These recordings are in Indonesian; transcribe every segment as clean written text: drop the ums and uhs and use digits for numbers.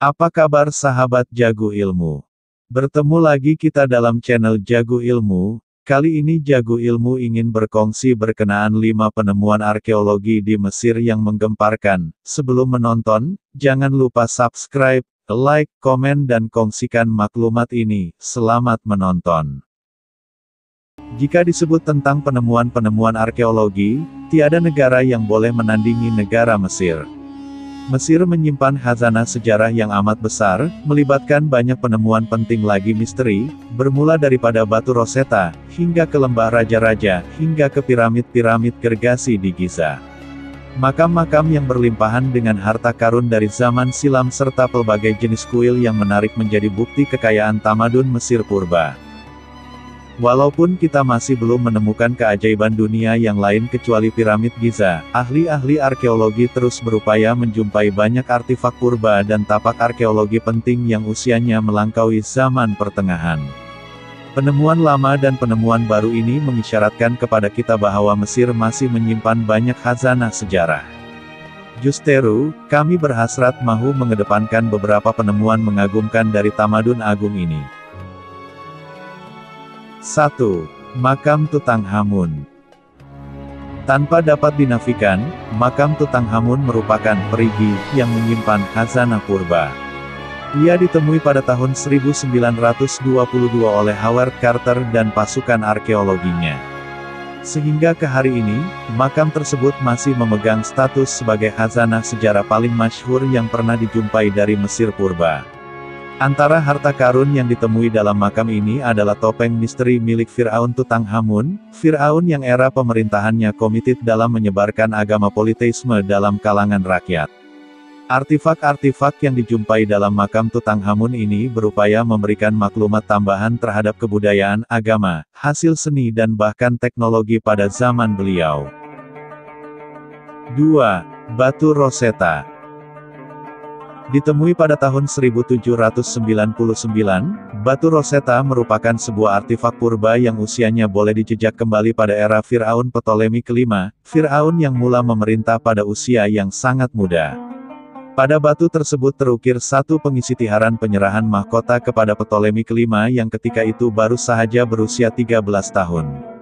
Apa kabar sahabat Jago Ilmu? Bertemu lagi kita dalam channel Jago Ilmu. Kali ini Jago Ilmu ingin berkongsi berkenaan 5 penemuan arkeologi di Mesir yang menggemparkan. Sebelum menonton, jangan lupa subscribe, like, komen dan kongsikan maklumat ini. Selamat menonton. Jika disebut tentang penemuan-penemuan arkeologi, tiada negara yang boleh menandingi negara Mesir. Mesir menyimpan khazanah sejarah yang amat besar, melibatkan banyak penemuan penting lagi misteri, bermula daripada batu Rosetta, hingga ke lembah raja-raja, hingga ke piramid-piramid Gergasi di Giza. Makam-makam yang berlimpahan dengan harta karun dari zaman silam serta pelbagai jenis kuil yang menarik menjadi bukti kekayaan tamadun Mesir purba. Walaupun kita masih belum menemukan keajaiban dunia yang lain kecuali piramid Giza, ahli-ahli arkeologi terus berupaya menjumpai banyak artefak purba dan tapak arkeologi penting yang usianya melampaui zaman pertengahan. Penemuan lama dan penemuan baru ini mengisyaratkan kepada kita bahwa Mesir masih menyimpan banyak khazanah sejarah. Justeru, kami berhasrat mahu mengedepankan beberapa penemuan mengagumkan dari tamadun agung ini. 1. Makam Tutankhamun. Tanpa dapat dinafikan, makam Tutankhamun merupakan perigi yang menyimpan khazanah purba. Ia ditemui pada tahun 1922 oleh Howard Carter dan pasukan arkeologinya. Sehingga ke hari ini, makam tersebut masih memegang status sebagai khazanah sejarah paling masyhur yang pernah dijumpai dari Mesir purba. Antara harta karun yang ditemui dalam makam ini adalah topeng misteri milik Firaun Tutankhamun, Firaun yang era pemerintahannya komited dalam menyebarkan agama politeisme dalam kalangan rakyat. Artifak-artifak yang dijumpai dalam makam Tutankhamun ini berupaya memberikan maklumat tambahan terhadap kebudayaan, agama, hasil seni dan bahkan teknologi pada zaman beliau. 2. Batu Rosetta. Ditemui pada tahun 1799, batu Rosetta merupakan sebuah artefak purba yang usianya boleh dijejak kembali pada era Firaun Ptolemy kelima, Firaun yang mula memerintah pada usia yang sangat muda. Pada batu tersebut terukir satu pengisi tiharan penyerahan mahkota kepada Ptolemy kelima yang ketika itu baru saja berusia 13 tahun.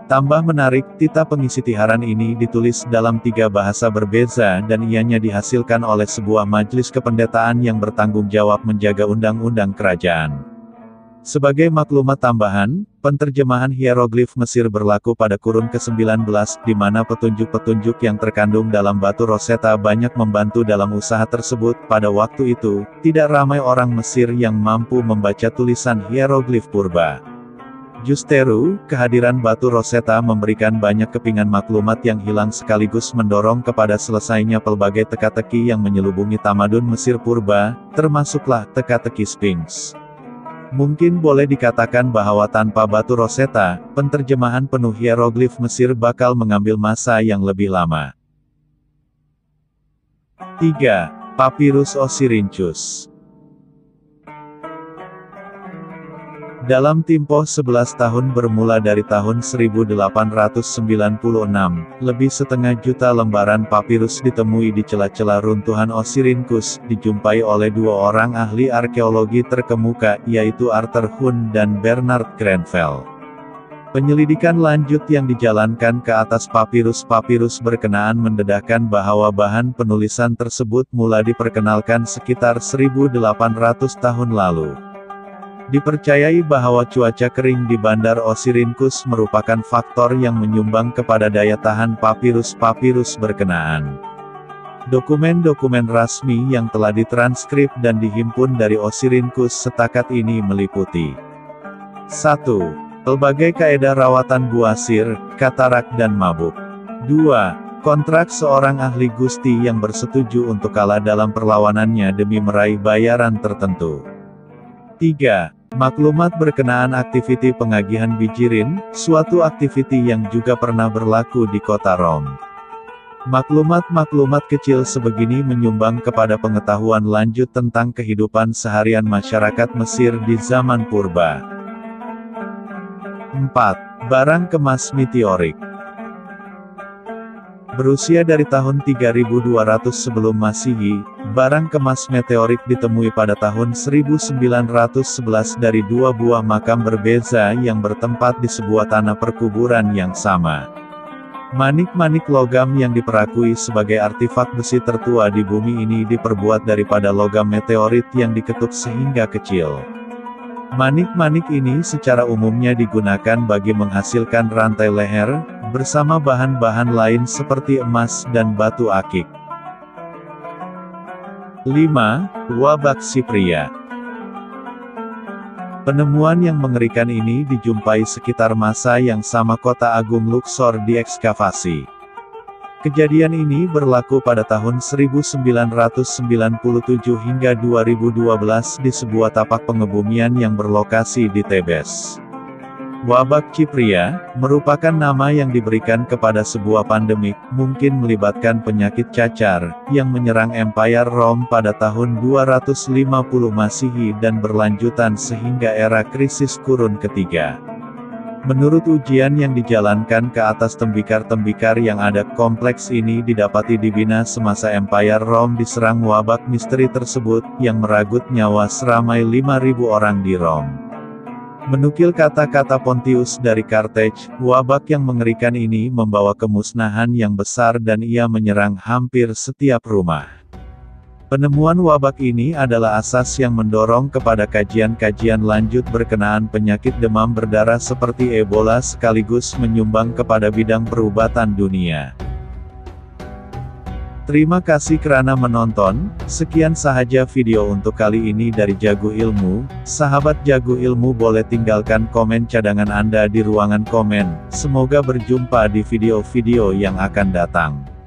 Tambah menarik, tita pengisi tiharan ini ditulis dalam 3 bahasa berbeza dan ianya dihasilkan oleh sebuah majelis kependetaan yang bertanggung jawab menjaga undang-undang kerajaan. Sebagai maklumat tambahan, penterjemahan hieroglif Mesir berlaku pada kurun ke-19, di mana petunjuk-petunjuk yang terkandung dalam batu Rosetta banyak membantu dalam usaha tersebut. Pada waktu itu, tidak ramai orang Mesir yang mampu membaca tulisan hieroglif purba. Justeru, kehadiran batu Rosetta memberikan banyak kepingan maklumat yang hilang sekaligus mendorong kepada selesainya pelbagai teka-teki yang menyelubungi tamadun Mesir purba, termasuklah teka-teki Sphinx. Mungkin boleh dikatakan bahwa tanpa batu Rosetta, penterjemahan penuh hieroglif Mesir bakal mengambil masa yang lebih lama. 3. Papirus Ossirhynchus. Dalam tempo 11 tahun bermula dari tahun 1896, lebih setengah juta lembaran papirus ditemui di celah-celah runtuhan Ossirhynchus, dijumpai oleh 2 orang ahli arkeologi terkemuka, yaitu Arthur Huhn dan Bernard Grenfell. Penyelidikan lanjut yang dijalankan ke atas papirus-papirus berkenaan mendedahkan bahwa bahan penulisan tersebut mula diperkenalkan sekitar 1800 tahun lalu. Dipercayai bahwa cuaca kering di Bandar Ossirhynchus merupakan faktor yang menyumbang kepada daya tahan papirus-papirus berkenaan. Dokumen-dokumen rasmi yang telah ditranskrip dan dihimpun dari Ossirhynchus setakat ini meliputi 1. Pelbagai kaedah rawatan buasir, katarak dan mabuk. 2. Kontrak seorang ahli gusti yang bersetuju untuk kalah dalam perlawanannya demi meraih bayaran tertentu. 3. Maklumat berkenaan aktiviti pengagihan bijirin, suatu aktiviti yang juga pernah berlaku di kota Rom. Maklumat-maklumat kecil sebegini menyumbang kepada pengetahuan lanjut tentang kehidupan seharian masyarakat Mesir di zaman purba. 4. Barang kemas meteorik. Berusia dari tahun 3200 sebelum Masehi, barang kemas meteorit ditemui pada tahun 1911 dari dua buah makam berbeza yang bertempat di sebuah tanah perkuburan yang sama. Manik-manik logam yang diperakui sebagai artefak besi tertua di bumi ini diperbuat daripada logam meteorit yang diketuk sehingga kecil. Manik-manik ini secara umumnya digunakan bagi menghasilkan rantai leher, bersama bahan-bahan lain seperti emas dan batu akik. 5. Wabak Cypria. Penemuan yang mengerikan ini dijumpai sekitar masa yang sama kota agung Luxor diekskavasi. Kejadian ini berlaku pada tahun 1997 hingga 2012 di sebuah tapak pengebumian yang berlokasi di Tebes. Wabak Cypria merupakan nama yang diberikan kepada sebuah pandemik, mungkin melibatkan penyakit cacar, yang menyerang Empire Rome pada tahun 250 Masehi dan berlanjutan sehingga era krisis Qurun ketiga. Menurut ujian yang dijalankan ke atas tembikar-tembikar yang ada, kompleks ini didapati dibina semasa Empire Rome diserang wabak misteri tersebut, yang meragut nyawa seramai 5.000 orang di Rome. Menukil kata-kata Pontius dari Carthage, wabak yang mengerikan ini membawa kemusnahan yang besar dan ia menyerang hampir setiap rumah. Penemuan wabak ini adalah asas yang mendorong kepada kajian-kajian lanjut berkenaan penyakit demam berdarah seperti Ebola sekaligus menyumbang kepada bidang perubatan dunia. Terima kasih kerana menonton, sekian sahaja video untuk kali ini dari Jago Ilmu. Sahabat Jago Ilmu boleh tinggalkan komen cadangan Anda di ruangan komen. Semoga berjumpa di video-video yang akan datang.